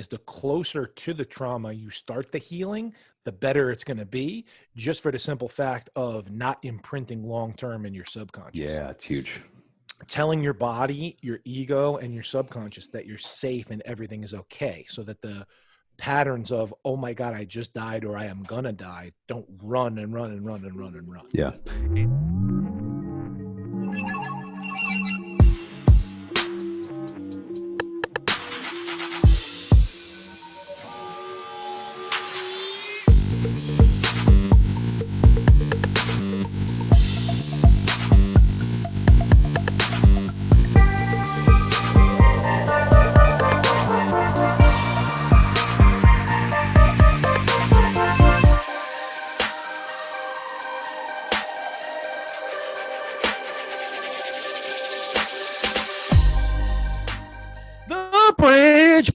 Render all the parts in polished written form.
is the closer to the trauma you start the healing, the better it's going to be, just for the simple fact of not imprinting long-term in your subconscious. Yeah, it's huge. Telling your body, your ego, and your subconscious that you're safe and everything is okay, so that the patterns of, oh my God, I just died or I am going to die, don't run and run and run and run and run. Yeah.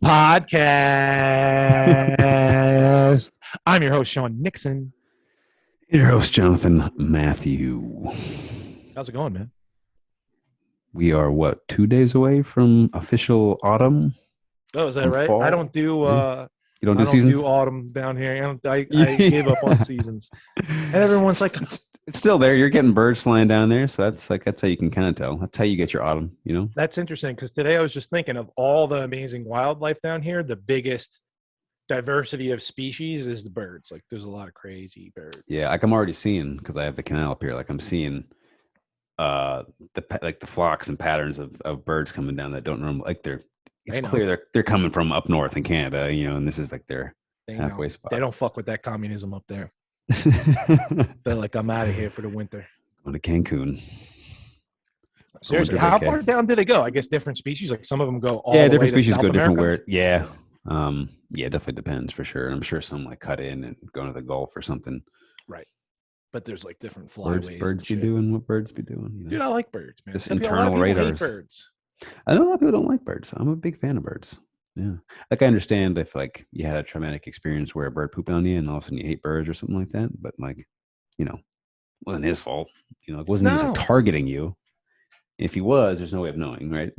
Podcast. I'm your host, Shawn Nixon. Your host, Jonathan Matthew. How's it going, man? We are, 2 days away from official autumn? Oh, is that right? Fall? I don't do You don't do seasons? I don't do autumn down here. I gave up on seasons. And everyone's like, it's still there. You're getting birds flying down there, so that's how you can kind of tell. That's how you get your autumn, you know? That's interesting, because today I was just thinking of all the amazing wildlife down here. The biggest diversity of species is the birds. Like, there's a lot of crazy birds. Yeah, like I'm already seeing, because I have the canal up here, like I'm seeing the flocks and patterns of birds coming down that don't normally, like it's clear they're coming from up north in Canada, you know, and this is like their halfway spot. They don't fuck with that communism up there. They're like, I'm out of here for the winter. Going to Cancun. Seriously, how far down do they go? I guess different species, like some of them go all the way to different species South go America. different yeah, definitely depends for sure. I'm sure some like cut in and go to the Gulf or something. Right. But there's like different flyways. Birds be doing what birds be doing. You know? Dude, I like birds, man. Just internal radars. Hate birds. I know a lot of people don't like birds. I'm a big fan of birds. Yeah. Like I understand if like you had a traumatic experience where a bird pooped on you and all of a sudden you hate birds or something like that. But like, you know, it wasn't his fault. You know, it wasn't he was like targeting you. If he was, there's no way of knowing, right?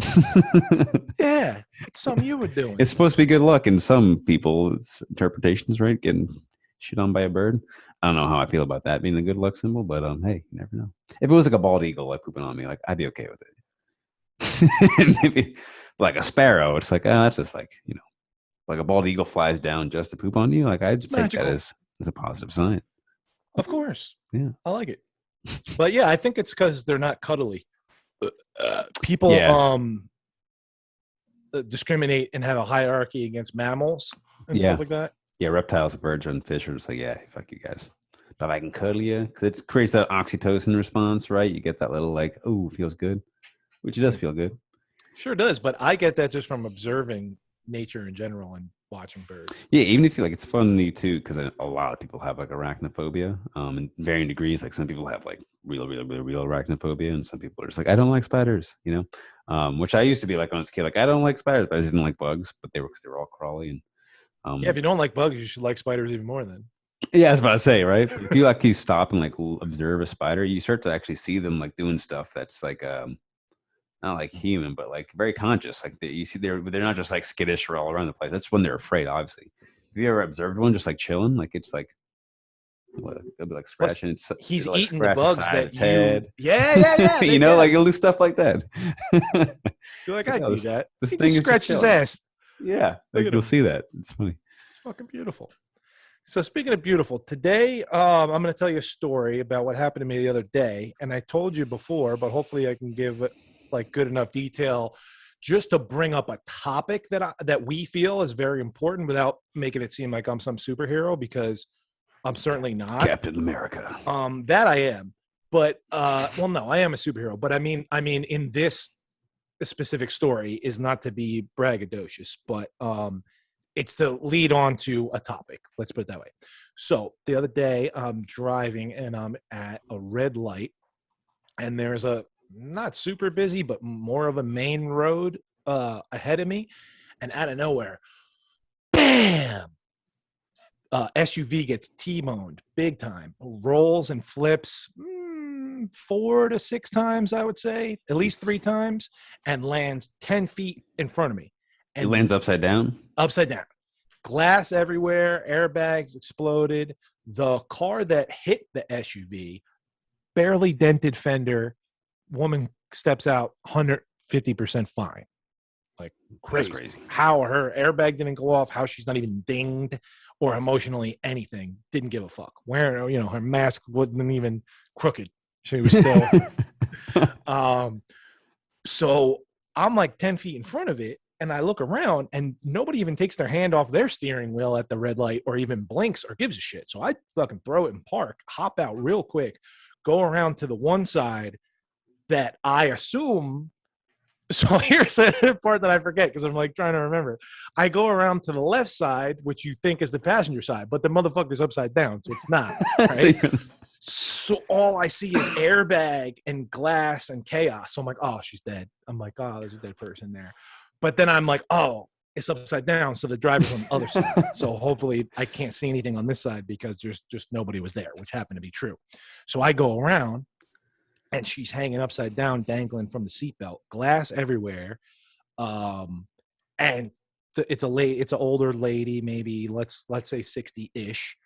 Yeah. It's something you were doing. It's supposed to be good luck in some people's interpretations, right? Getting shit on by a bird. I don't know how I feel about that being a good luck symbol, but hey, you never know. If it was like a bald eagle like pooping on me, like I'd be okay with it. Maybe like a sparrow, it's like, that's just like, you know, like a bald eagle flies down just to poop on you. Like I just take that as a positive sign. Of course. Yeah. I like it. But yeah, I think it's because they're not cuddly. People discriminate and have a hierarchy against mammals and stuff like that. Yeah, reptiles, birds, and fish are just like, yeah, fuck you guys. But I can cuddle you, because it creates that oxytocin response, right? You get that little like, oh, feels good, which it does feel good. Sure does, but I get that just from observing nature in general and watching birds. Yeah, even if you like, it's funny too, because a lot of people have like arachnophobia, in varying degrees. Like some people have like real arachnophobia, and some people are just like, I don't like spiders, you know. Which I used to be like when I was a kid, like I don't like spiders, but I didn't like bugs, but they were all crawly and. If you don't like bugs, you should like spiders even more then. Yeah, I was about to say, right? If you like, you stop and like observe a spider, you start to actually see them like doing stuff that's like not like human, but like very conscious. Like you see, they're not just like skittish or all around the place. That's when they're afraid. Obviously, have you ever observed one just like chilling? Like it's like they'll be like scratching. He's like eating the bugs that you. Head. Yeah. You know, like you'll do stuff like that. You're like, I do that. This he thing just scratched his ass. Yeah, like you'll see that. It's funny. It's fucking beautiful. So speaking of beautiful, today I'm going to tell you a story about what happened to me the other day. And I told you before, but hopefully I can give like good enough detail just to bring up a topic that we feel is very important without making it seem like I'm some superhero, because I'm certainly not. Captain America. That I am. But well, no, I am a superhero. But I mean, in this specific story is not to be braggadocious, but it's to lead on to a topic. Let's put it that way. So the other day I'm driving and I'm at a red light, and there's a not super busy, but more of a main road ahead of me. And out of nowhere, bam! SUV gets T-boned big time, rolls and flips 4 to 6 times, I would say, at least 3 times, and lands 10 feet in front of me. And it lands upside down? Upside down. glass everywhere, airbags exploded. The car that hit the SUV, barely dented fender, woman steps out 150% fine. Like crazy. That's crazy. How her airbag didn't go off, how she's not even dinged or emotionally anything, didn't give a fuck. Wearing, her mask wasn't even crooked. She was still so I'm like 10 feet in front of it, and I look around and nobody even takes their hand off their steering wheel at the red light or even blinks or gives a shit. So I fucking throw it in park, hop out real quick, go around to the one side that I assume. So here's the part that I forget because I'm like trying to remember. I go around to the left side, which you think is the passenger side, but the motherfucker's upside down, so it's not. Right? So all I see is airbag and glass and chaos. So I'm like, oh, she's dead. I'm like, oh, there's a dead person there. But then I'm like, oh, it's upside down. So the driver's on the other side. So hopefully I can't see anything on this side because there's just nobody was there, which happened to be true. So I go around. And she's hanging upside down, dangling from the seatbelt, glass everywhere. And it's an older lady, maybe let's say 60-ish.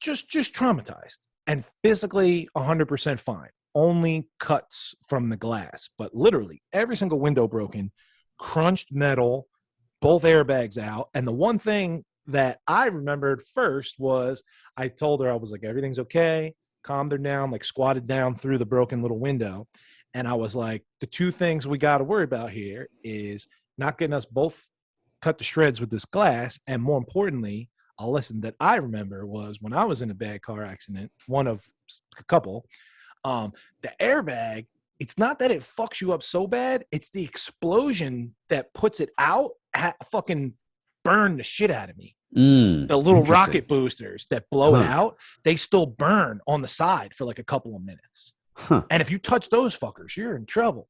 Just traumatized and physically 100% fine. Only cuts from the glass, but literally every single window broken, crunched metal, both airbags out. And the one thing that I remembered first was I told her, I was like, everything's okay. Calmed her down, like squatted down through the broken little window. And I was like, the two things we got to worry about here is not getting us both cut to shreds with this glass. And more importantly, a lesson that I remember was when I was in a bad car accident, one of a couple, the airbag, it's not that it fucks you up so bad. It's the explosion that puts it out, fucking burned the shit out of me. The little rocket boosters that blow it out, they still burn on the side for like a couple of minutes. And if you touch those fuckers, you're in trouble.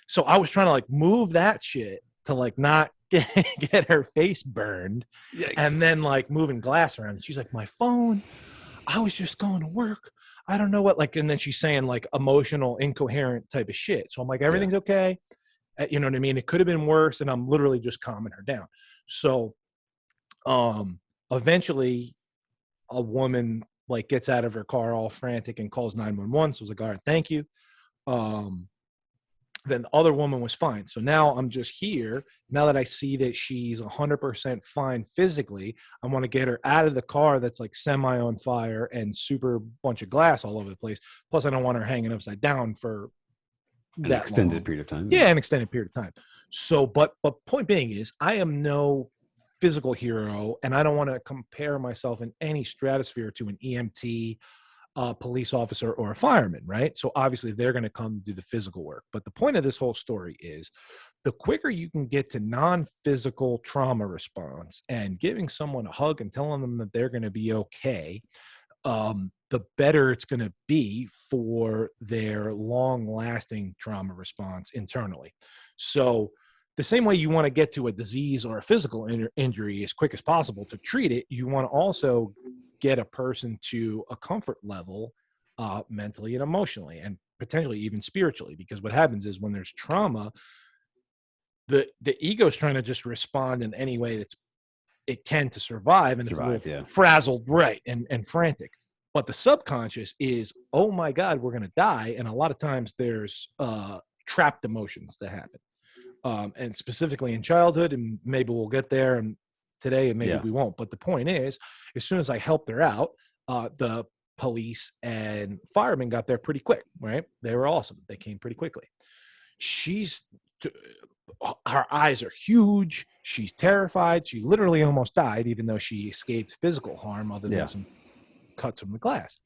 So I was trying to like move that shit to like not get her face burned. Yikes. And then like moving glass around. She's like, my phone, I was just going to work. I don't know what, like, and then she's saying like emotional, incoherent type of shit. So I'm like, everything's okay. You know what I mean? It could have been worse. And I'm literally just calming her down. So eventually a woman like gets out of her car all frantic and calls 911. So I was like, all right, thank you. Then the other woman was fine. So now I'm just here. Now that I see that she's 100% fine physically, I want to get her out of the car that's like semi on fire and super bunch of glass all over the place. Plus I don't want her hanging upside down for an extended period of time. Yeah, an extended period of time. So, but point being is I am no physical hero, and I don't want to compare myself in any stratosphere to an EMT, police officer, or a fireman, right? So obviously they're going to come do the physical work. But the point of this whole story is the quicker you can get to non-physical trauma response and giving someone a hug and telling them that they're going to be okay, the better it's going to be for their long-lasting trauma response internally. So the same way you want to get to a disease or a physical injury as quick as possible to treat it, you want to also get a person to a comfort level mentally and emotionally and potentially even spiritually. Because what happens is when there's trauma, the ego is trying to just respond in any way that's it can to survive, and it's a little frazzled, right, and frantic. But the subconscious is, oh my God, we're going to die. And a lot of times there's trapped emotions that happen. And specifically in childhood, and maybe we'll get there and today, and maybe we won't. But the point is, as soon as I helped her out, the police and firemen got there pretty quick, right? They were awesome. They came pretty quickly. Her eyes are huge. She's terrified. She literally almost died, even though she escaped physical harm other than some cuts from the glass.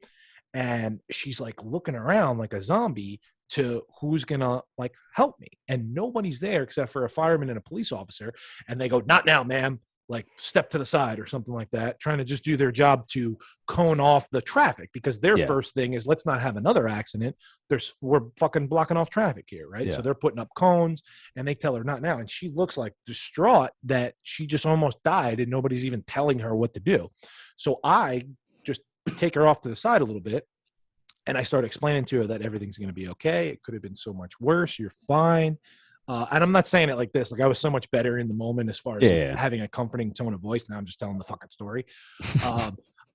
And she's like looking around like a zombie to who's gonna like help me, and nobody's there except for a fireman and a police officer, and they go, not now, ma'am, like step to the side or something like that, trying to just do their job to cone off the traffic, because their first thing is let's not have another accident. We're fucking blocking off traffic here, right? So they're putting up cones, and they tell her not now, and she looks like distraught that she just almost died and nobody's even telling her what to do. So I just take her off to the side a little bit, and I start explaining to her that everything's going to be okay. It could have been so much worse. You're fine. And I'm not saying it like this. Like I was so much better in the moment as far as like, Yeah. having a comforting tone of voice. Now I'm just telling the fucking story.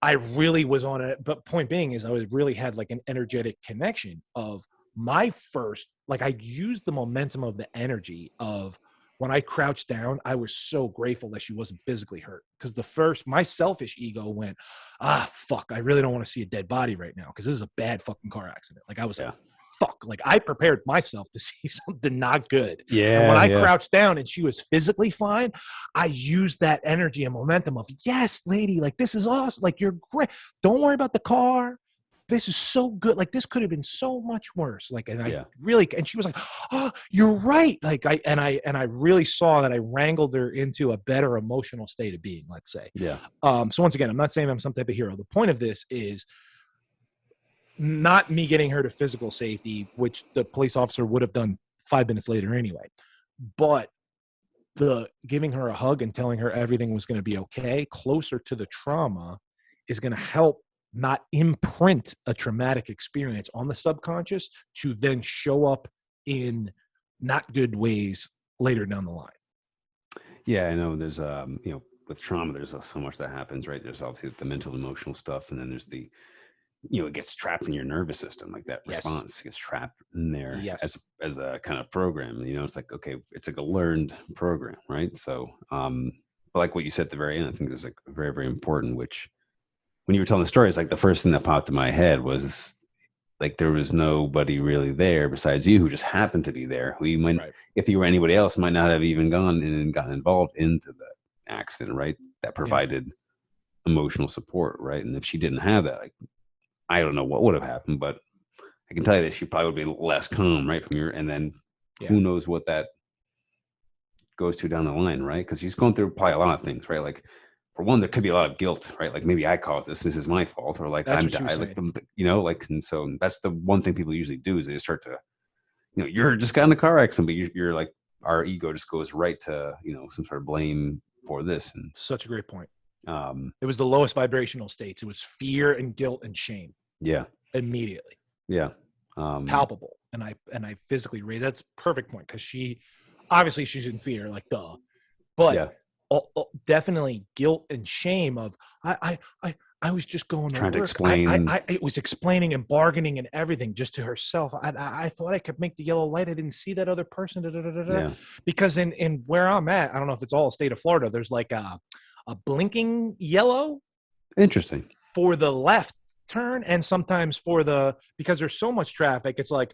I really was on it. But point being is I was really had like an energetic connection of my first, like I used the momentum of the energy of when I crouched down, I was so grateful that she wasn't physically hurt. Because the first, my selfish ego went, fuck, I really don't want to see a dead body right now. Because this is a bad fucking car accident. Like I was like, fuck, like I prepared myself to see something not good. And when I crouched down and she was physically fine, I used that energy and momentum of, yes, lady, like this is awesome. Like you're great. Don't worry about the car. This is so good. Like this could have been so much worse. Like, and I really, and she was like, oh, you're right. Like I really saw that I wrangled her into a better emotional state of being, let's say. Yeah. So once again, I'm not saying I'm some type of hero. The point of this is not me getting her to physical safety, which the police officer would have done 5 minutes later anyway, but the giving her a hug and telling her everything was going to be okay closer to the trauma is going to help not imprint a traumatic experience on the subconscious to then show up in not good ways later down the line. Yeah, I know there's with trauma there's so much that happens, right? There's obviously the mental emotional stuff, and then there's the it gets trapped in your nervous system, like that response gets trapped in there as a kind of program. It's like, okay, it's like a learned program, right? So but like what you said at the very end, I think is like very, very important, which when you were telling the story, it's like the first thing that popped in my head was like there was nobody really there besides you who just happened to be there, who you might, if you were anybody else, might not have even gone in and gotten involved into the accident, right? That provided emotional support, right? And if she didn't have that, like, I don't know what would have happened, but I can tell you that she probably would be less calm, right? From your, and then who knows what that goes to down the line, right? Because she's going through probably a lot of things, right? Like, for one, there could be a lot of guilt, right? Like maybe I caused this is my fault, or like I'm like and so that's the one thing people usually do is they start to, you're just got in a car accident, but you're like, our ego just goes right to some sort of blame for this. And such a great point. It was the lowest vibrational states. It was fear and guilt and shame. Yeah. Immediately. Yeah. Palpable. And I physically raised. That's a perfect point, because she obviously she's in fear, like duh. But definitely guilt and shame of I was just going to trying work. To explain. It was explaining and bargaining and everything just to herself. I thought I could make the yellow light. I didn't see that other person. Because in where I'm at, I don't know if it's all state of Florida, there's like a blinking yellow. Interesting. For the left turn, and sometimes because there's so much traffic, it's like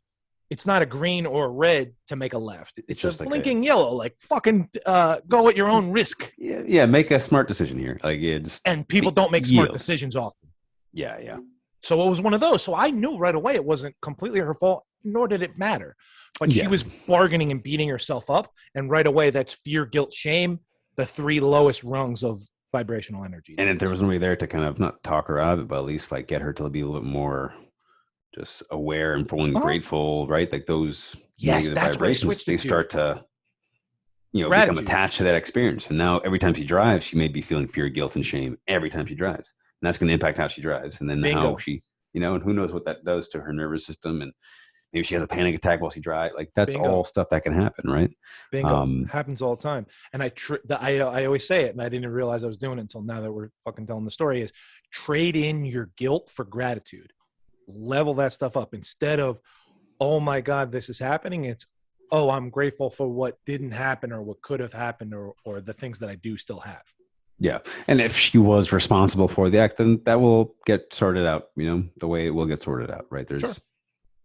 it's not a green or a red to make a left. It's just blinking yellow. Like fucking go at your own risk. Yeah. Make a smart decision here. Like and people don't make smart decisions often. Yeah. So it was one of those. So I knew right away it wasn't completely her fault, nor did it matter. But she was bargaining and beating herself up, and right away that's fear, guilt, shame, the 3 lowest rungs of vibrational energy. And if there was nobody there to kind of not talk her out of it, but at least like get her to be a little bit more just aware and feeling grateful, right? Like those negative vibrations, they start to become attached to that experience. And now every time she drives, she may be feeling fear, guilt, and shame every time she drives. And that's going to impact how she drives. And then how she, and who knows what that does to her nervous system. And maybe she has a panic attack while she drives. Like that's all stuff that can happen, right? Bingo. Happens all the time. And I always say it, and I didn't realize I was doing it until now that we're fucking telling the story, is trade in your guilt for gratitude. Level that stuff up. Instead of, oh my God, this is happening, it's, oh, I'm grateful for what didn't happen or what could have happened, or the things that I do still have. Yeah. And if she was responsible for the act, then that will get sorted out, the way it will get sorted out, right? There's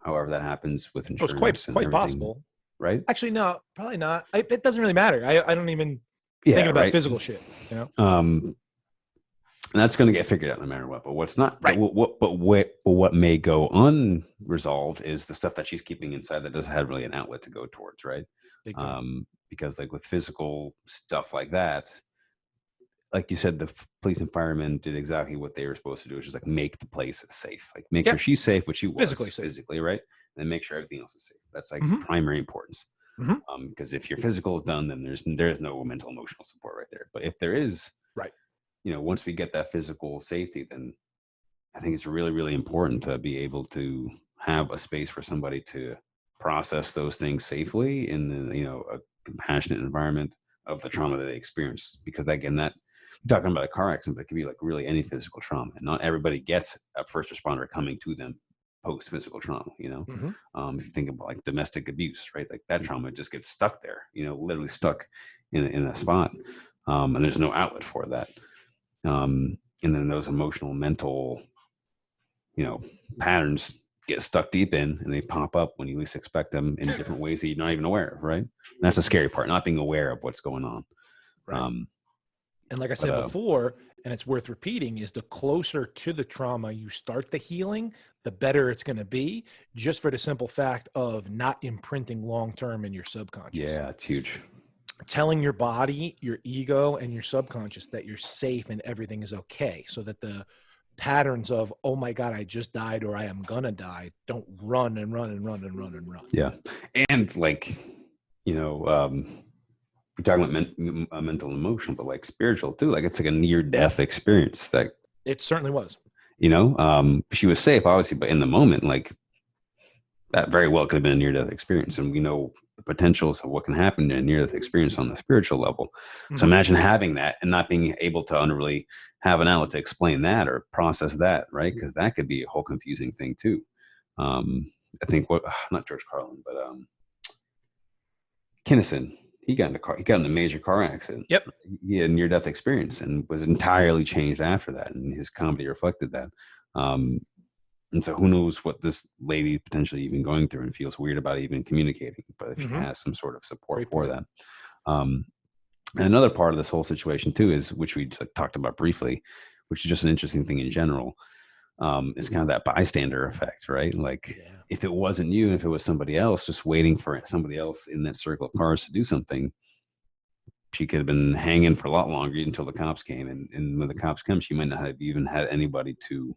however that happens with insurance. It's quite possible. Right? Actually, no, probably not. It doesn't really matter. I don't even thinking about physical shit, and that's going to get figured out no matter what. But what's not, right? What may go unresolved is the stuff that she's keeping inside that doesn't have really an outlet to go towards, right? Because like with physical stuff like that, like you said, the police and firemen did exactly what they were supposed to do, which is like make the place safe, like make sure she's safe, which she was physically, right? And then make sure everything else is safe. That's like primary importance. Because if your physical is done, then there's no mental emotional support right there. But if there is, once we get that physical safety, then I think it's really, really important to be able to have a space for somebody to process those things safely in a compassionate environment of the trauma that they experience. Because again, that you're talking about a car accident, but it could be like really any physical trauma. And not everybody gets a first responder coming to them post physical trauma. If you think about like domestic abuse, right? Like that trauma just gets stuck there, literally stuck in a spot, and there's no outlet for that. And then those emotional, mental, patterns get stuck deep in, and they pop up when you least expect them in different ways that you're not even aware of, right? And that's the scary part, not being aware of what's going on. Right. And like I said before, and it's worth repeating, is the closer to the trauma you start the healing, the better it's going to be, just for the simple fact of not imprinting long-term in your subconscious. Yeah, it's huge. Telling your body, your ego, and your subconscious that you're safe and everything is okay, so that the patterns of, oh my God, I just died or I am gonna die, don't run and run and run and run and run. Yeah. And like, we're talking about mental and emotional, but like spiritual too. Like it's like a near-death experience. That it certainly was. She was safe, obviously, but in the moment, like that very well could have been a near-death experience. And we know the potentials of what can happen in a near-death experience on the spiritual level. Mm-hmm. So imagine having that and not being able to really have an outlet to explain that or process that, right? Because that could be a whole confusing thing too. I think not George Carlin, but Kinnison. He got in a major car accident. Yep. He had a near-death experience and was entirely changed after that. And his comedy reflected that. And so who knows what this lady potentially even going through and feels weird about even communicating, but if she has some sort of support for that. And another part of this whole situation too is, which we talked about briefly, which is just an interesting thing in general, is kind of that bystander effect, right? Like if it wasn't you, and if it was somebody else just waiting for somebody else in that circle of cars to do something, she could have been hanging for a lot longer until the cops came. And when the cops come, she might not have even had anybody to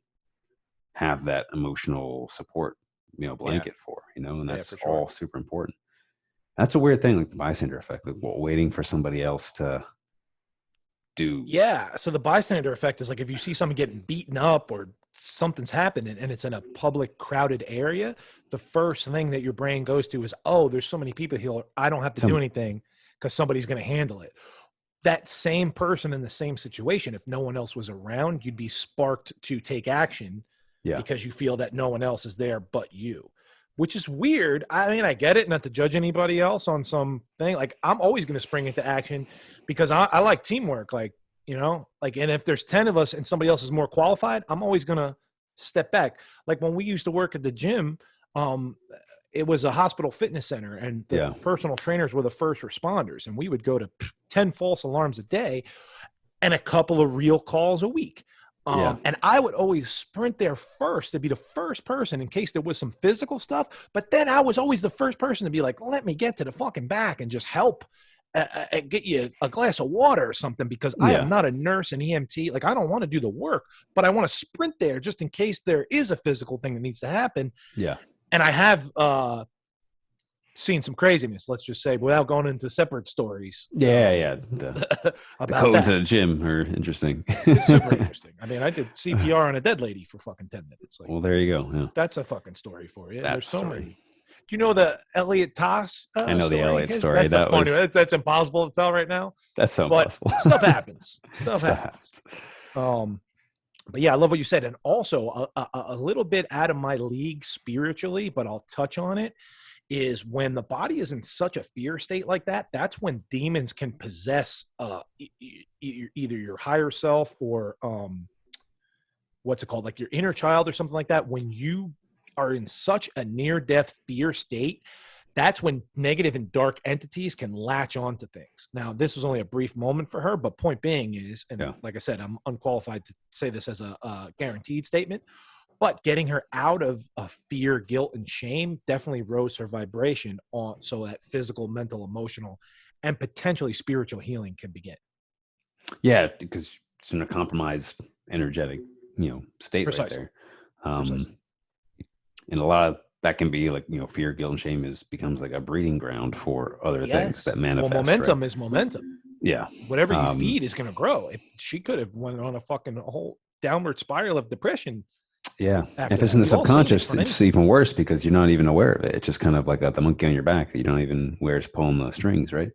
have that emotional support, blanket for, and that's for sure. All super important. That's a weird thing, like the bystander effect, like waiting for somebody else to do. Yeah. So the bystander effect is like, if you see someone getting beaten up or something's happening and it's in a public crowded area, the first thing that your brain goes to is, oh, there's so many people here, I don't have to do anything because somebody's going to handle it. That same person in the same situation, if no one else was around, you'd be sparked to take action. Because you feel that no one else is there but you, which is weird. I mean, I get it, not to judge anybody else on something. Like I'm always going to spring into action because I like teamwork. Like, and if there's 10 of us and somebody else is more qualified, I'm always going to step back. Like when we used to work at the gym, it was a hospital fitness center and the personal trainers were the first responders. And we would go to 10 false alarms a day and a couple of real calls a week. And I would always sprint there first to be the first person in case there was some physical stuff. But then I was always the first person to be like, let me get to the fucking back and just help get you a glass of water or something, because I am not a nurse and EMT. Like I don't want to do the work, but I want to sprint there just in case there is a physical thing that needs to happen. Yeah. And I have seen some craziness, let's just say, without going into separate stories. The codes at a gym are interesting. It's super interesting. I mean, I did CPR on a dead lady for fucking 10 minutes. Like, well, there you go. Yeah. That's a fucking story for you. There's so many. Do you know the Elliot Toss I know story? the Elliot story. That's impossible to tell right now. That's so impossible. Stuff happens. Stuff happens. But yeah, I love what you said. And also a little bit out of my league spiritually, but I'll touch on it, is when the body is in such a fear state like that, that's when demons can possess either your higher self or what's it called? Like your inner child or something like that. When you are in such a near-death fear state, that's when negative and dark entities can latch on to things. Now, this was only a brief moment for her, but point being is, and like I said, I'm unqualified to say this as a guaranteed statement, but getting her out of fear, guilt, and shame definitely rose her vibration on, so that physical, mental, emotional, and potentially spiritual healing can begin. Yeah, because it's in a compromised energetic, state. Precisely. Right there. And a lot of that can be like, fear, guilt, and shame becomes like a breeding ground for other things that manifest. Well, momentum is momentum. Yeah. Whatever you feed is going to grow. If she could have went on a whole downward spiral of depression, Yeah. And if after it's that. in the We've all seen it subconscious, from it's anything. even worse because you're not even aware of it. It's just kind of like the monkey on your back that you don't even where it's pulling the strings, right?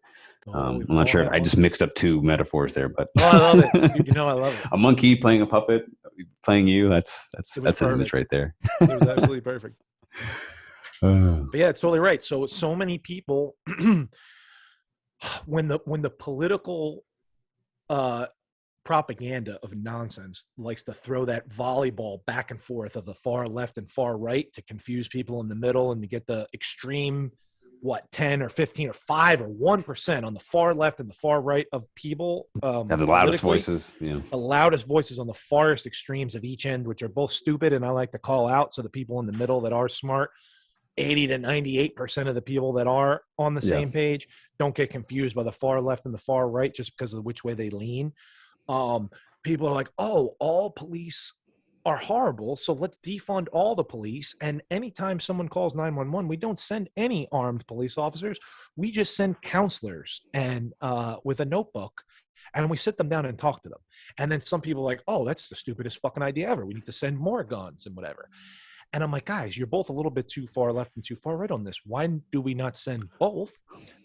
Oh, we've I'm not all sure if had I just monkeys. mixed up two metaphors there, but Oh, I love it. Dude, you know I love it. a monkey playing a puppet, playing you. It was That's an image perfect. right there. It was absolutely perfect. Uh, But yeah, it's totally right. So many people when the political uh propaganda of nonsense likes to throw that volleyball back and forth of the far left and far right to confuse people in the middle and to get the extreme 10 or 15 or 5 or 1% on the far left and the far right of people have the loudest politically, voices. Yeah. the loudest voices on the farthest extremes of each end, which are both stupid and I like to call out, so the people in the middle that are smart, 80 to 98% of the people that are on the Yeah. same page, don't get confused by the far left and the far right just because of which way they lean. um, People are like, oh, all police are horrible, so let's defund all the police. And anytime someone calls 911, we don't send any armed police officers. We just send counselors and with a notebook, and we sit them down and talk to them. And then some people are like, oh, that's the stupidest fucking idea ever. We need to send more guns and whatever. And I'm like, guys, you're both a little bit too far left and too far right on this. Why do we not send both?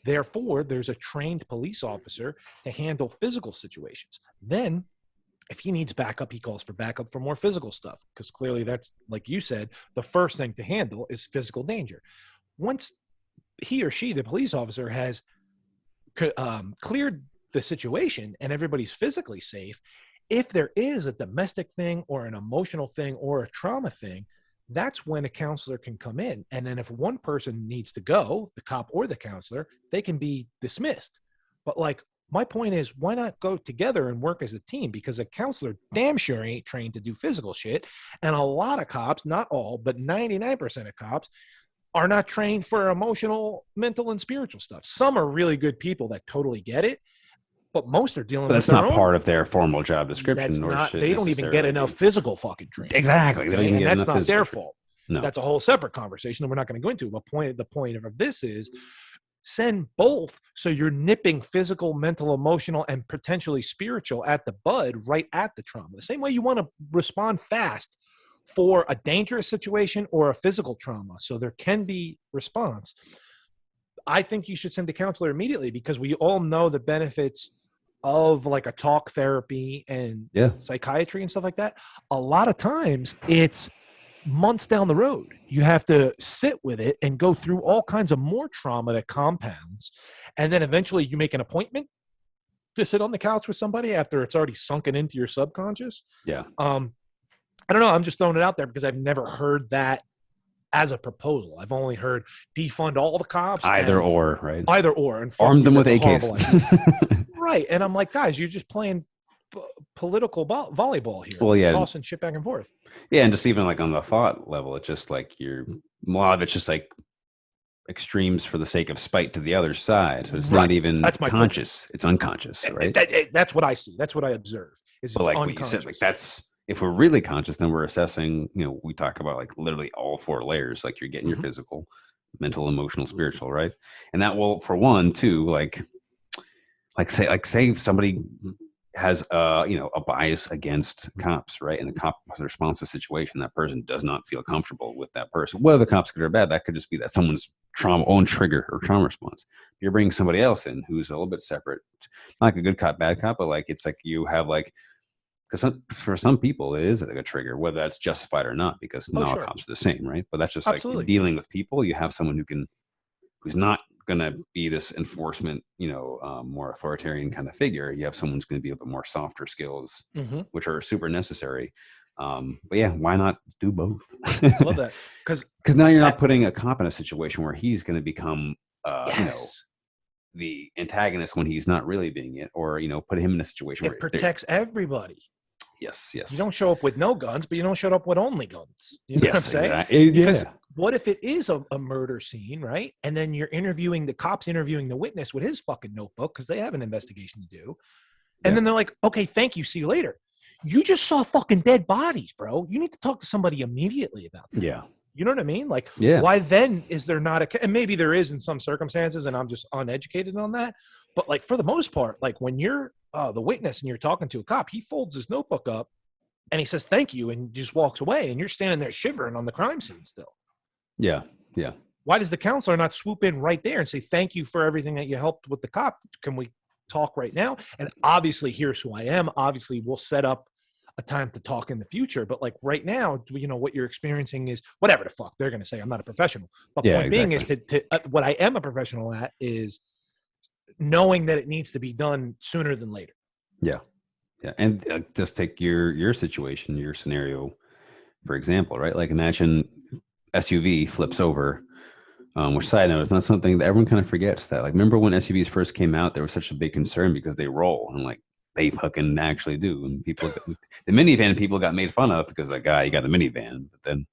Therefore, there's a trained police officer to handle physical situations. Then, if he needs backup, he calls for backup for more physical stuff, because clearly that's, like you said, the first thing to handle is physical danger. Once he or she, the police officer, has cleared the situation and everybody's physically safe, if there is a domestic thing or an emotional thing or a trauma thing, that's when a counselor can come in. And then if one person needs to go, the cop or the counselor, they can be dismissed. But like, my point is, why not go together and work as a team? Because a counselor damn sure ain't trained to do physical shit. And a lot of cops, not all, but 99% of cops are not trained for emotional, mental, and spiritual stuff. Some are really good people that totally get it, but most are dealing But with that's their not own. part of their formal job description, That's nor not, should they don't even get necessarily enough be. physical fucking training. Exactly. They don't Okay? even And get that's enough not their physical training. fault. No. That's a whole separate conversation that we're not going to go into. But the point of this is, send both, so you're nipping physical, mental, emotional, and potentially spiritual at the bud right at the trauma. The same way you want to respond fast for a dangerous situation or a physical trauma, so there can be response. I think you should send a counselor immediately, because we all know the benefits of like a talk therapy and Yeah. psychiatry and stuff like that. A lot of times it's months down the road. You have to sit with it and go through all kinds of more trauma that compounds. And then eventually you make an appointment to sit on the couch with somebody after it's already sunken into your subconscious. Yeah. I don't know. I'm just throwing it out there because I've never heard that as a proposal. I've only heard defund all the cops. Either or, right? Either or. And Arm them with that's a AKs. horrible idea. Right. And I'm like, guys, you're just playing political volleyball here. Well, yeah. Tossing shit back and forth. Yeah, and just even like on the thought level, it's just like a lot of it's just like extremes for the sake of spite to the other side. So it's not even That's my conscious. Point. It's unconscious, right? That's what I see. That's what I observe. Is but like what you said, like that's, if we're really conscious, then we're assessing, we talk about like literally all four layers. Like you're getting your physical, mental, emotional, spiritual, right? And that will, for one, too, like say somebody has a bias against cops, right? And the cop responds to a situation, that person does not feel comfortable with that person. Whether the cop's good or bad, that could just be that someone's own trigger or trauma response. You're bringing somebody else in who's a little bit separate, not like a good cop, bad cop, but like it's like you have like, because for some people it is like a trigger, whether that's justified or not, because not all cops are the same, right? But that's just like dealing with people. You have someone who's not going to be this enforcement, more authoritarian kind of figure. You have someone who's going to be a bit more softer skills, which are super necessary. But yeah, why not do both? I love that, because now you're not putting a cop in a situation where he's going to become, the antagonist when he's not really being it, or put him in a situation where it protects everybody. Yes. You don't show up with no guns, but you don't show up with only guns. You know what I'm saying? Exactly. Because what if it is a murder scene, right? And then you're the cops interviewing the witness with his fucking notebook because they have an investigation to do. And then they're like, okay, thank you. See you later. You just saw fucking dead bodies, bro. You need to talk to somebody immediately about that. Yeah. You know what I mean? Like, why then is there not and maybe there is in some circumstances, and I'm just uneducated on that. But like, for the most part, like when you're the witness and you're talking to a cop, he folds his notebook up And he says, thank you. And just walks away. And you're standing there shivering on the crime scene still. Yeah. Yeah. Why does the counselor not swoop in right there and say, thank you for everything that you helped with the cop? Can we talk right now? And obviously, here's who I am. Obviously, we'll set up a time to talk in the future. But like right now, you know, what you're experiencing is whatever the fuck they're going to say. I'm not a professional. But point being is what I am a professional at is knowing that it needs to be done sooner than later. Yeah. Yeah. And just take your situation, your scenario, for example, right? Like imagine SUV flips over, which side note, it's not something that everyone kind of forgets that. Like, remember when SUVs first came out, there was such a big concern because they roll and like they fucking actually do. And people, the minivan people got made fun of because that guy, he got a minivan, but then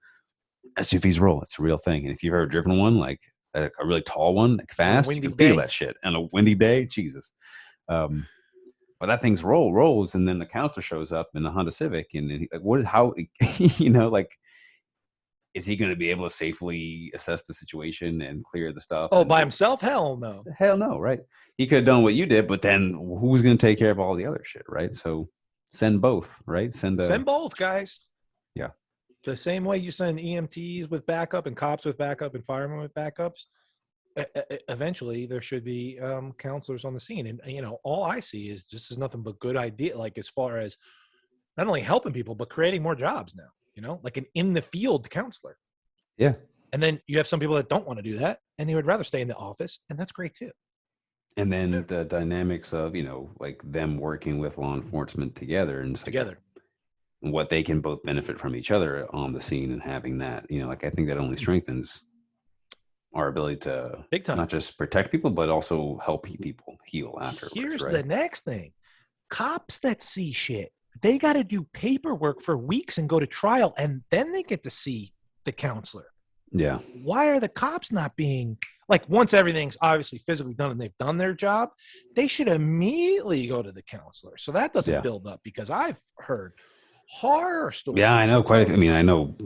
SUVs roll. It's a real thing. And if you've ever driven one, like a really tall one, like fast, you can feel that shit. On a windy day, Jesus. But that thing's rolls, and then the counselor shows up in the Honda Civic, and he, like, what is how, you know, like, is he going to be able to safely assess the situation and clear the stuff? Oh, by himself? Hell no. Hell no, right? He could have done what you did, but then who's going to take care of all the other shit, right? So send both, right? Send both, guys. Yeah. The same way you send EMTs with backup and cops with backup and firemen with backups. Eventually there should be counselors on the scene. And, you know, all I see is just is nothing but good idea. Like as far as not only helping people, but creating more jobs now, you know, like an in the field counselor. Yeah. And then you have some people that don't want to do that and they would rather stay in the office. And that's great too. And then the dynamics of, you know, like them working with law enforcement together and together. Like what they can both benefit from each other on the scene and having that, you know, like I think that only strengthens our ability to big time, not just protect people, but also help people heal afterwards. Here's right? The next thing. Cops that see shit, they got to do paperwork for weeks and go to trial, and then they get to see the counselor. Yeah. Why are the cops not being, like, once everything's obviously physically done and they've done their job, they should immediately go to the counselor. So that doesn't build up, because I've heard horror stories. Yeah, I know I know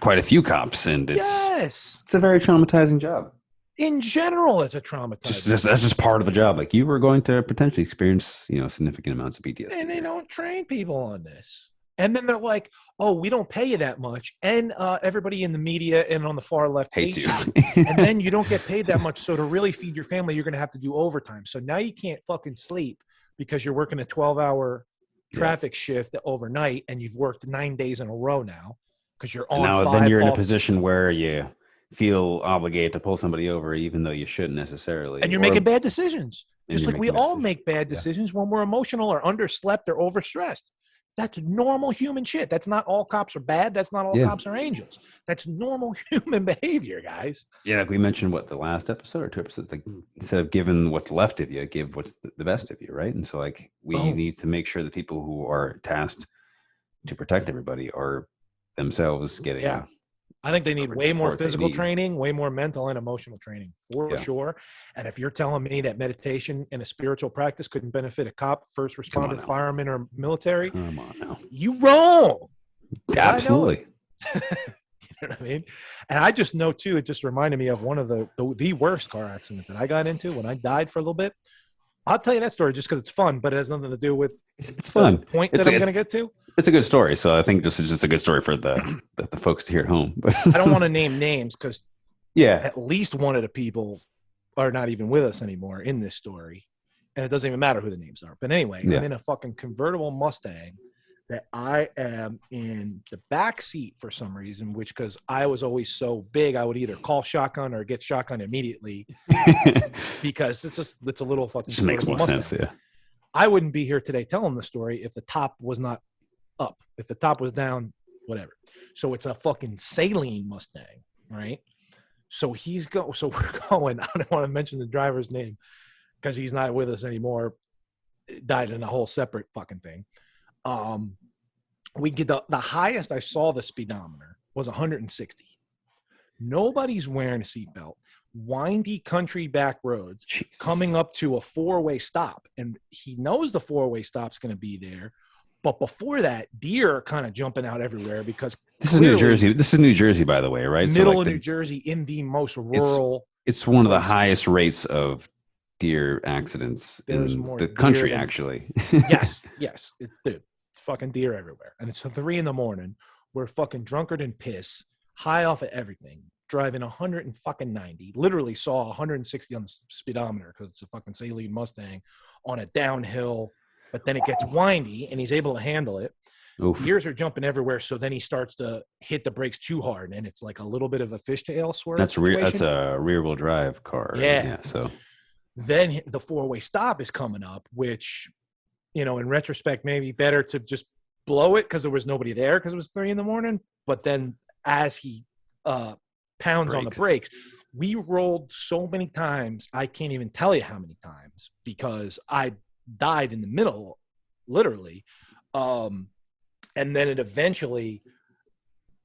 quite a few cops, and it's a very traumatizing job. In general, it's a traumatizing. That's just part of the job. Like you were going to potentially experience, you know, significant amounts of PTSD. And they don't train people on this. And then they're like, "Oh, we don't pay you that much," and everybody in the media and on the far left hates you. And then you don't get paid that much. So to really feed your family, you're going to have to do overtime. So now you can't fucking sleep because you're working a 12-hour traffic shift overnight, and you've worked 9 days in a row now because you're on. Now then you're in a position where you feel obligated to pull somebody over, even though you shouldn't necessarily. And you're making bad decisions, just like we all make bad decisions when we're emotional or underslept or overstressed. That's normal human shit. That's not all cops are bad. That's not all cops are angels. That's normal human behavior, guys. Yeah, like we mentioned, the last episode or 2 episodes, like instead of giving what's left of you, give what's the best of you, right? And so like we need to make sure the people who are tasked to protect everybody are themselves getting. Yeah. I think they need way more physical training, way more mental and emotional training for sure. And if you're telling me that meditation and a spiritual practice couldn't benefit a cop, first responder, fireman, or military, come on now, you wrong. Absolutely. You know what I mean? And I just know too, it just reminded me of one of the worst car accident that I got into when I died for a little bit. I'll tell you that story just because it's fun, but it has nothing to do with it's fun. The point that I'm going to get to. It's a good story, so I think this is just a good story for the folks to hear at home. But I don't want to name names because at least one of the people are not even with us anymore in this story, and it doesn't even matter who the names are. But anyway, I'm in a fucking convertible Mustang that I am in the back seat for some reason, which because I was always so big, I would either call shotgun or get shotgun immediately because it's a little fucking just makes more Mustang. sense. Yeah, I wouldn't be here today telling the story if the top was not up. If the top was down, whatever. So it's a fucking saline Mustang, right? So so we're going. I don't want to mention the driver's name because he's not with us anymore. Died in a whole separate fucking thing. We get the highest I saw the speedometer was 160. Nobody's wearing a seatbelt. Windy country back roads. Jesus. Coming up to a 4-way stop, and he knows the 4-way stop's going to be there. But before that, deer are kind of jumping out everywhere because this is New Jersey. This is New Jersey, by the way, right? Middle of New Jersey, in the most rural. It's one of the highest rates of deer accidents in the country, actually. Yes, it's dude. fucking deer everywhere. And it's 3 a.m. We're fucking drunkard and piss, high off of everything, driving 190. Literally saw 160 on the speedometer because it's a fucking Saleen Mustang on a downhill. But then it gets windy, and he's able to handle it. Oof. Deers are jumping everywhere, so then he starts to hit the brakes too hard, and it's like a little bit of a fishtail swerve. That's a rear-wheel drive car. Yeah. So then the 4-way stop is coming up, which, in retrospect, maybe better to just blow it because there was nobody there because it was 3 a.m. But then as he pounds on the brakes, we rolled so many times, I can't even tell you how many times, because I died in the middle, literally. And then it eventually,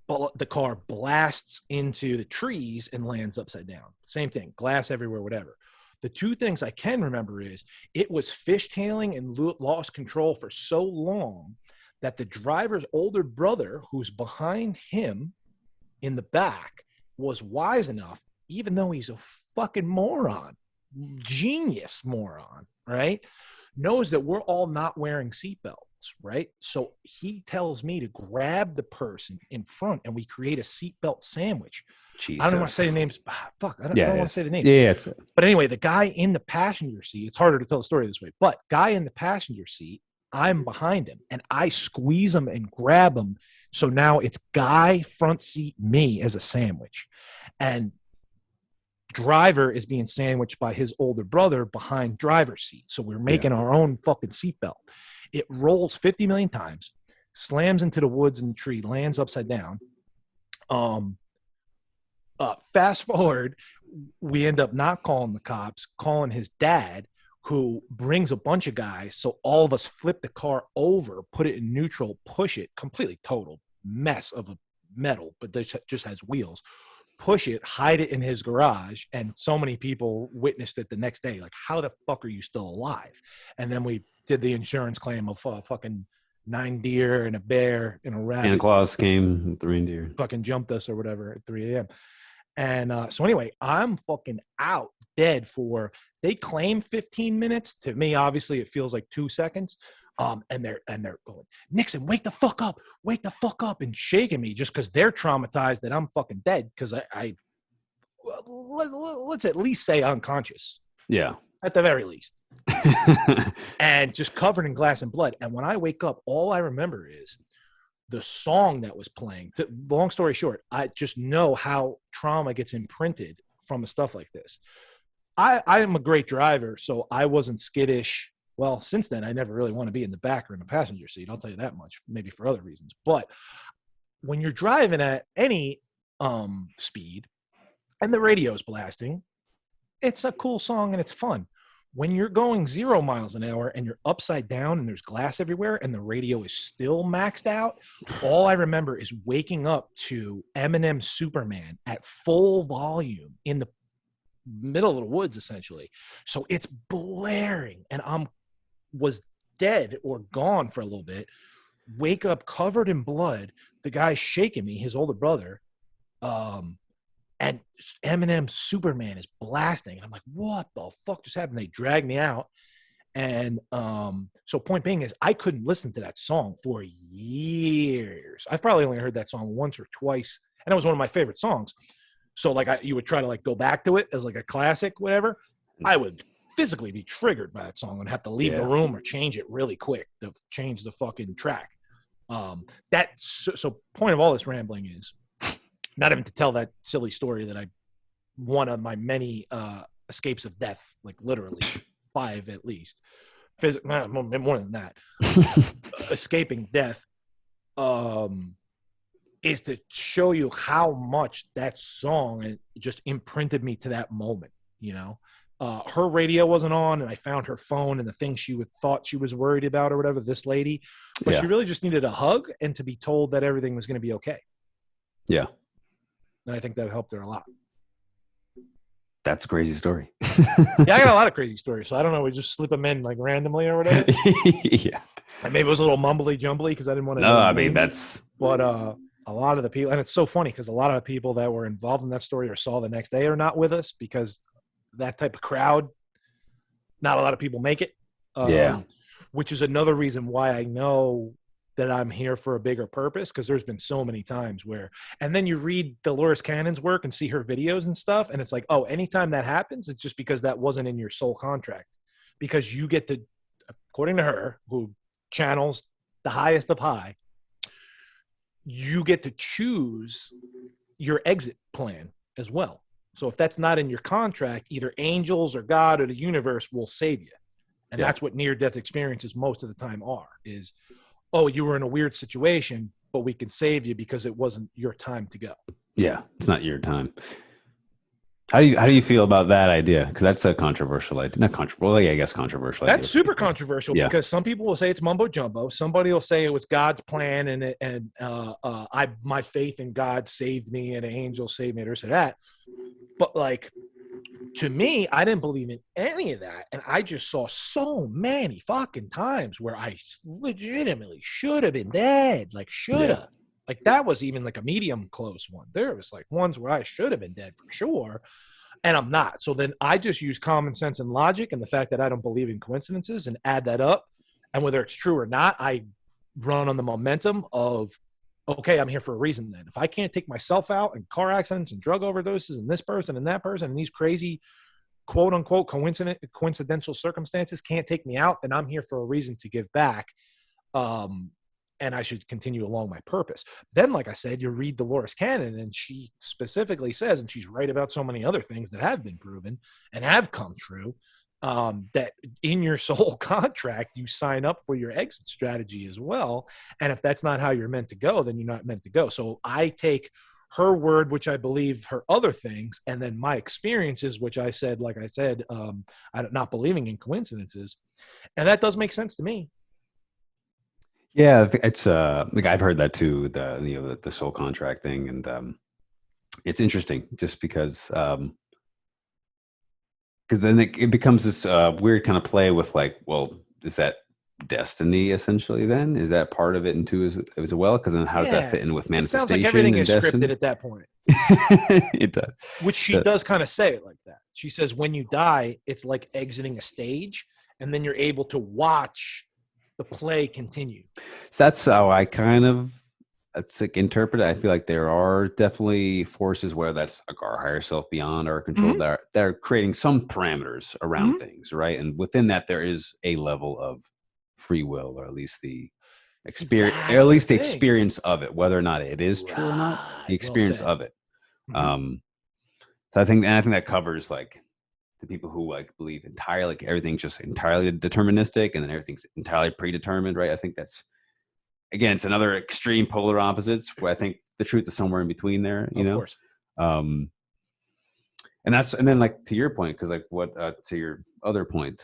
the car blasts into the trees and lands upside down. Same thing, glass everywhere, whatever. The two things I can remember is it was fishtailing and lost control for so long that the driver's older brother, who's behind him in the back, was wise enough, even though he's a fucking moron, genius moron, right? Knows that we're all not wearing seatbelts, right? So he tells me to grab the person in front, and we create a seatbelt sandwich. Jesus. I don't want to say the names. Fuck, I don't want to say the name. Yeah. But anyway, the guy in the passenger seat, it's harder to tell the story this way, but guy in the passenger seat, I'm behind him, and I squeeze him and grab him. So now it's guy front seat, me as a sandwich. And driver is being sandwiched by his older brother behind driver's seat. So we're making our own fucking seatbelt. It rolls 50 million times, slams into the woods and the tree, lands upside down. Fast forward, we end up not calling the cops, calling his dad, who brings a bunch of guys. So all of us flip the car over, put it in neutral, push it, completely total mess of a metal, but this just has wheels. Push it, hide it in his garage, and so many people witnessed it the next day. Like, how the fuck are you still alive? And then we did the insurance claim of fucking 9 deer and a bear and a rabbit. Santa Claus came with the reindeer. Fucking jumped us or whatever at 3 a.m. And so anyway, I'm fucking out dead for, they claim 15 minutes. To me, obviously, it feels like 2 seconds. And they're going, Nixon, wake the fuck up, and shaking me just because they're traumatized that I'm fucking dead. Because let's at least say unconscious. Yeah. At the very least. And just covered in glass and blood. And when I wake up, all I remember is the song that was playing. Long story short, I just know how trauma gets imprinted from stuff like this. I am a great driver, so I wasn't skittish. Well, since then, I never really want to be in the back or in the passenger seat. I'll tell you that much, maybe for other reasons. But when you're driving at any speed and the radio's blasting, it's a cool song and it's fun. When you're going 0 miles an hour and you're upside down and there's glass everywhere and the radio is still maxed out, all I remember is waking up to Eminem's Superman at full volume in the middle of the woods, essentially. So it's blaring, and was dead or gone for a little bit. Wake up covered in blood. The guy's shaking me, his older brother. And Eminem's Superman is blasting. And I'm like, what the fuck just happened? They dragged me out. And so point being is I couldn't listen to that song for years. I've probably only heard that song once or twice. And it was one of my favorite songs. So like you would try to like go back to it as like a classic, whatever. I would physically be triggered by that song and have to leave the room or change it really quick to change the fucking track. So point of all this rambling is not even to tell that silly story that one of my many escapes of death, like literally 5 at least, more than that, escaping death, is to show you how much that song just imprinted me to that moment. Her radio wasn't on, and I found her phone and the thing she thought she was worried about or whatever, this lady, but she really just needed a hug and to be told that everything was going to be okay. Yeah. And I think that helped her a lot. That's a crazy story. Yeah, I got a lot of crazy stories, so I don't know. We just slip them in like randomly or whatever. Yeah. And maybe it was a little mumbly jumbly because I didn't want to. No, I mean that's. But a lot of the people, and it's so funny because a lot of the people that were involved in that story or saw the next day are not with us because that type of crowd, not a lot of people make it. Which is another reason why I know that I'm here for a bigger purpose, because there's been so many times where, and then you read Dolores Cannon's work and see her videos and stuff, and it's like, oh, anytime that happens, it's just because that wasn't in your soul contract, because you get to, according to her, who channels the highest of high, you get to choose your exit plan as well. So if that's not in your contract, either angels or God or the universe will save you. And that's what near-death experiences most of the time are, is, oh, you were in a weird situation, but we can save you because it wasn't your time to go. Yeah, it's not your time. How do you feel about that idea? Because that's a controversial idea. Not controversial, well, yeah, I guess controversial. That's super controversial, because some people will say it's mumbo jumbo. Somebody will say it was God's plan, and my faith in God saved me, and an angel saved me, or so that. But like, to me, I didn't believe in any of that, and I just saw so many fucking times where I legitimately should have been dead. Like, should have. Like, that was even like a medium close one. There was like ones where I should have been dead for sure, and I'm not. So then I just use common sense and logic and the fact that I don't believe in coincidences and add that up. And whether it's true or not, I run on the momentum of, okay, I'm here for a reason then. If I can't take myself out in car accidents and drug overdoses and this person and that person and these crazy quote unquote coincidental circumstances can't take me out, then I'm here for a reason to give back. And I should continue along my purpose. Then, like I said, you read Dolores Cannon, and she specifically says, and she's right about so many other things that have been proven and have come true, that in your soul contract, you sign up for your exit strategy as well. And if that's not how you're meant to go, then you're not meant to go. So I take her word, which I believe her other things, and then my experiences, which I said, like I said, I'm not believing in coincidences. And that does make sense to me. Yeah, it's like I've heard that too, the soul contract thing, and it's interesting just because then it becomes this weird kind of play with like, well, is that destiny essentially? Then is that part of it into as well? Because then how does that fit in with manifestation? It sounds like everything is scripted at that point. It does, which she does kind of say it like that. She says when you die, it's like exiting a stage, and then you're able to watch the play continue. So that's how I kind of interpret it. I feel like there are definitely forces where that's like our higher self beyond our control that are creating some parameters around things, right? And within that, there is a level of free will, or at least the experience, or at least the experience of it, whether or not it is true or not, the experience of it. So I think that covers like the people who like believe entirely, like everything's just entirely deterministic and then everything's entirely predetermined, right? I think that's, again, it's another extreme polar opposites where I think the truth is somewhere in between there, you know? Course. And then like to your point, because like what to your other point,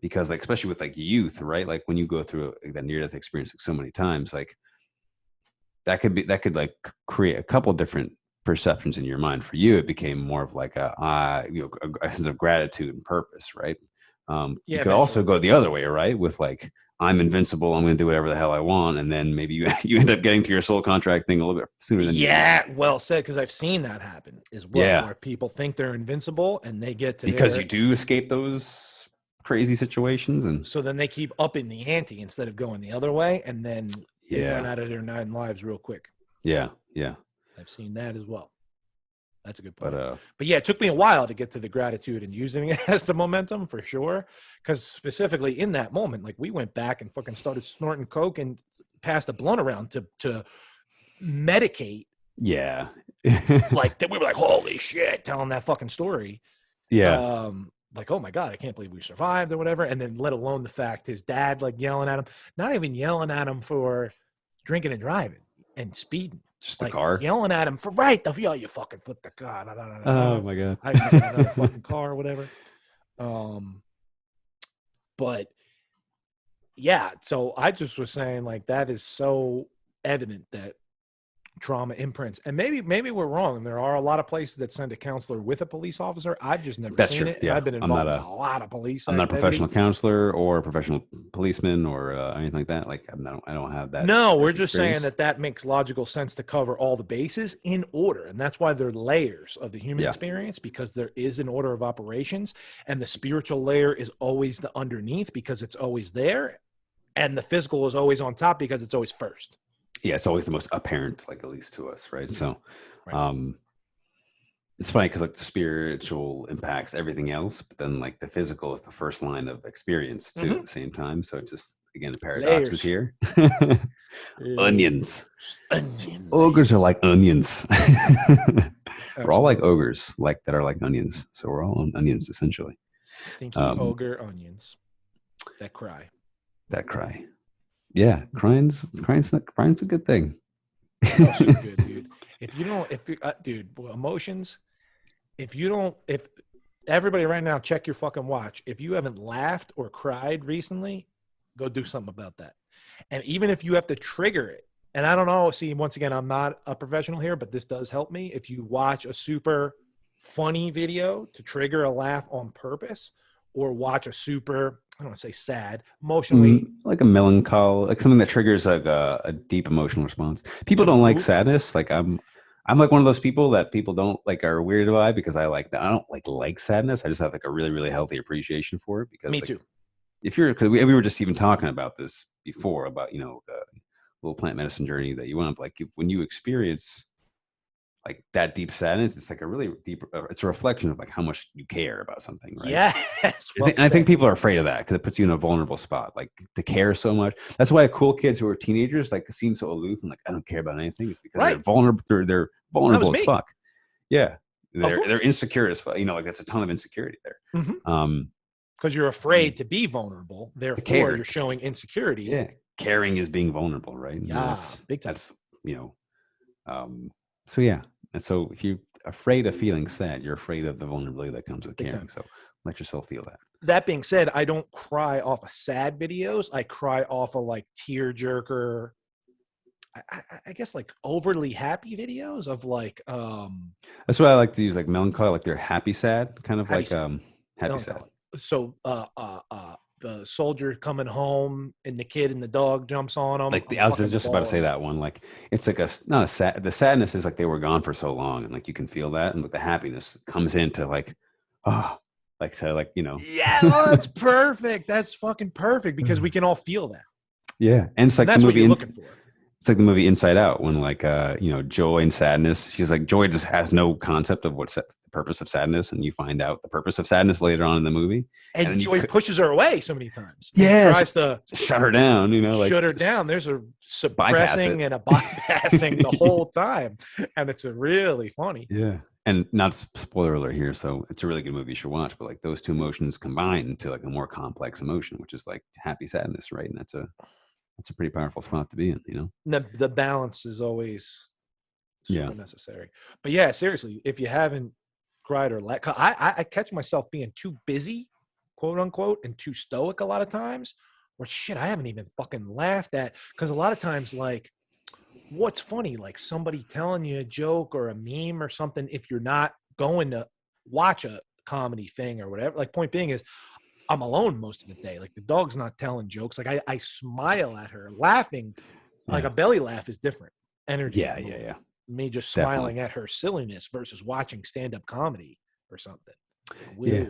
because like especially with like youth, right? Like when you go through that near-death experience like so many times, like that could like create a couple different perceptions in your mind. For you, it became more of like a sense of gratitude and purpose, right? You could also go the other way, right? With like, I'm invincible, I'm going to do whatever the hell I want, and then maybe you end up getting to your soul contract thing a little bit sooner than you well said, because I've seen that happen as well, where people think they're invincible and they get to because you do escape those crazy situations, and so then they keep upping the ante instead of going the other way, and then they run out of their 9 lives real quick. Yeah. I've seen that as well. That's a good point. But yeah, it took me a while to get to the gratitude and using it as the momentum for sure. Because specifically in that moment, like we went back and fucking started snorting coke and passed a blunt around to medicate. Yeah. Like we were like, holy shit, telling that fucking story. Yeah. Like, oh my God, I can't believe we survived or whatever. And then let alone the fact his dad like yelling at him, not even yelling at him for drinking and driving and speeding. Just like the car, yelling at him for you fucking flipped the car. Oh my God, I got another fucking car or whatever. But yeah, so I just was saying like that is so evident that trauma imprints, and maybe we're wrong, and there are a lot of places that send a counselor with a police officer. I've just never seen it. Yeah. I've been involved in a lot of police. I'm not a professional counselor or a professional policeman or anything like that. Like I don't have that. No, we're just saying that makes logical sense to cover all the bases in order, and that's why they're layers of the human experience, because there is an order of operations, and the spiritual layer is always the underneath because it's always there. and the physical is always on top because it's always first. Yeah, it's always the most apparent, like at least to us, right? So, Right. it's funny because like the spiritual impacts everything else, but then like the physical is the first line of experience too at the same time. So it's just again the paradox is Layers. here. Onions. Layers. Onion Ogres are layers. like onions. We're all like Absolutely. ogres, like that are like onions. So we're all onions essentially. Stinky Um, ogre onions that cry. that cry. Yeah, crying's a good thing. Oh, so good, dude. If you don't, if you, dude, emotions. If you don't, if everybody right now, check your fucking watch. If you haven't laughed or cried recently, go do something about that. And even if you have to trigger it, and I don't know, see, once again, I'm not a professional here, but this does help me. If you watch a super funny video to trigger a laugh on purpose, or watch a super, I don't want to say sad, emotionally Like a melancholy, like something that triggers like a deep emotional response. People to don't like move. sadness. Like I'm like one of those people that people don't like are weird by because I don't like sadness. I just have like a really really healthy appreciation for it because Me like too. if you're because we were just even talking about this before about little plant medicine journey that you went up like when you experience like that deep sadness, it's like a really deep. It's a reflection of like how much you care about something, right? Yes, well I think said. people are afraid of that because it puts you in a vulnerable spot, like to care so much. That's why cool kids who are teenagers like seem so aloof and like I don't care about anything. It's because they're Right. vulnerable. They're That was vulnerable as me. fuck. Yeah, Of they're course. insecure as fuck. Like that's a ton of insecurity there. Um, Because you're afraid to be vulnerable. to Therefore, care, you're showing insecurity. yeah, caring is being vulnerable, right? And Yeah, big time. that's you know, so yeah. And so if you're afraid of feeling sad, you're afraid of the vulnerability that comes with Big caring. time. So let yourself feel that. That being said, I don't cry off of sad videos. I cry off of like tear jerker, I guess like overly happy videos of like That's why I like to use like melancholy, like they're happy sad, kind of happy like sad, happy sad. melancholy. So the soldier coming home and the kid and the dog jumps on him. I'm I was fucking just about to say bawling. that one. Like it's like not a sad. The sadness is like they were gone for so long, and like you can feel that, and like the happiness comes into like, oh, like so like Yeah, oh, that's perfect. That's fucking perfect because we can all feel that. yeah, and it's And like the that's what movie. you're looking for. It's like the movie Inside Out when like joy and sadness. She's like joy just has no concept of what's the purpose of sadness, and you find out the purpose of sadness later on in the movie, and And then you Joy pushes her away so many times and yeah tries to shut her down. Like shut her just down. There's a bypass it. suppressing and a bypassing the whole time. And it's a really funny. Yeah. And not spoiler alert here, so it's a really good movie you should watch. But like those two emotions combine into like a more complex emotion, which is like happy sadness, right? And that's a pretty powerful spot to be in. The balance is always Yeah. super necessary. But yeah, seriously, if you haven't cried or laughed, I catch myself being too busy, quote unquote, and too stoic a lot of times. Or shit, I haven't even fucking laughed at because a lot of times, like, what's funny, like somebody telling you a joke or a meme or something, if you're not going to watch a comedy thing or whatever, like, point being is I'm alone most of the day. Like the dog's not telling jokes. Like I smile at her, laughing, like a belly laugh is different energy Yeah, than yeah, yeah. me just Definitely. smiling at her silliness versus watching stand-up comedy or something. Woo. Yeah.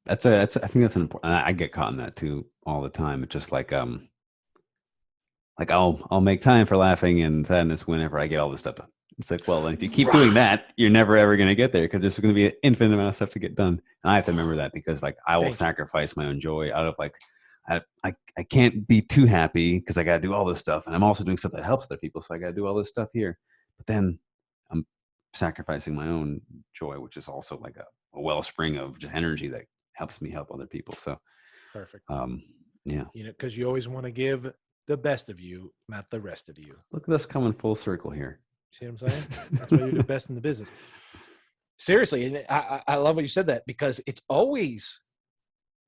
That's I think that's an important. I get caught in that too all the time. It's just like I'll make time for laughing and sadness whenever I get all this stuff done. It's like, well, then if you keep doing that, you're never ever going to get there because there's going to be an infinite amount of stuff to get done. And I have to remember that because like I will Thank you. sacrifice my own joy out of like I can't be too happy because I got to do all this stuff, and I'm also doing stuff that helps other people, so I got to do all this stuff here. But then I'm sacrificing my own joy, which is also like a wellspring of just energy that helps me help other people. So, Perfect. yeah, Because you always want to give the best of you, not the rest of you. look at us coming full circle here. See what I'm saying? That's why you're the best in the business. Seriously, and I love what you said that because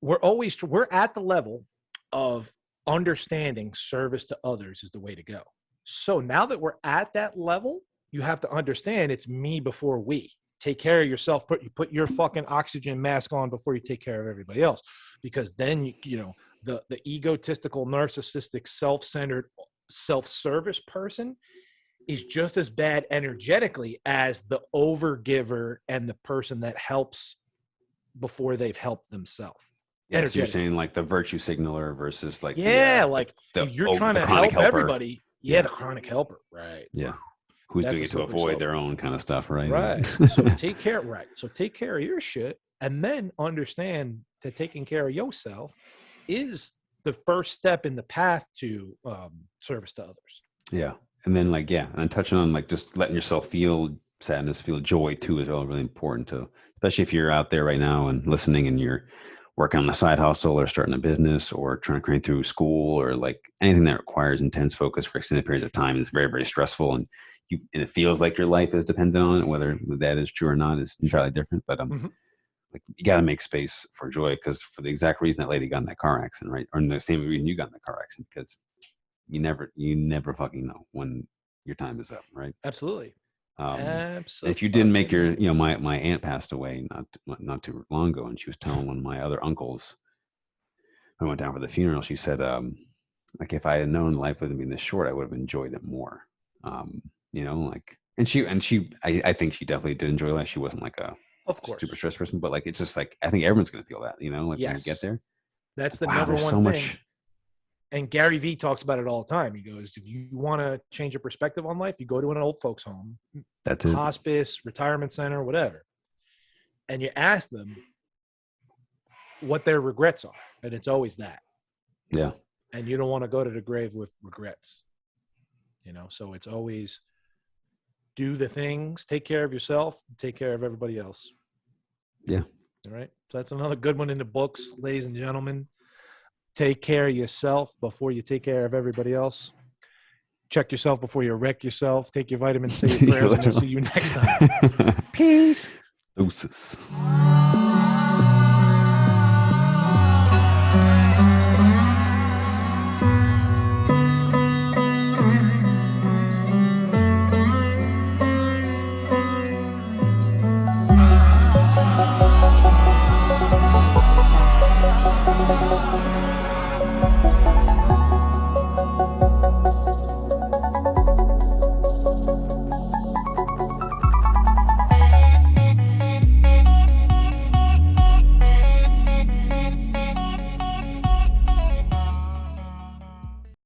we're at the level of understanding service to others is the way to go. So now that we're at that level, you have to understand it's me before we. Take care of yourself. Put your fucking oxygen mask on before you take care of everybody else, because then the egotistical, narcissistic, self-centered, self-service person is just as bad energetically as the overgiver and the person that helps before they've helped themselves. Yeah, so you're energetic. saying like the virtue signaler versus like Yeah, like if you're trying the to chronic help helper. everybody, yeah, the chronic helper, right? Yeah. Who's That's doing a it to slippery avoid slope. their own kind of stuff, right? Right. So take care, right. So take care of your shit and then understand that taking care of yourself is the first step in the path to service to others. Yeah. And then like, yeah, and touching on like just letting yourself feel sadness, feel joy too is all really important to, especially if you're out there right now and listening and you're working on a side hustle or starting a business or trying to crank through school or like anything that requires intense focus for extended periods of time is very, very stressful. And it feels like your life is dependent on it. Whether that is true or not is entirely different. But like you got to make space for joy, because for the exact reason that lady got in that car accident, right? Or the same reason you got in that car accident, because you never fucking know when your time is up, right? Absolutely. If you didn't make your, my aunt passed away not too long ago, and she was telling one of my other uncles, I went down for the funeral. She said, like if I had known life wouldn't be this short, I would have enjoyed it more. Like, and I think she definitely did enjoy life. She wasn't like a super stressed person, but like it's just like I think everyone's gonna feel that, like when you get there. That's the wow, number one so thing. Much. And Gary Vee talks about it all the time. He goes, if you want to change your perspective on life, you go to an old folks home, that's it. Hospice, retirement center, whatever. And you ask them what their regrets are. And it's always that. Yeah. And you don't want to go to the grave with regrets. So it's always do the things, take care of yourself, take care of everybody else. Yeah. All right. So that's another good one in the books, ladies and gentlemen. Take care of yourself before you take care of everybody else. Check yourself before you wreck yourself. Take your vitamins, say your prayers, and we'll see you next time. Peace. Deuces.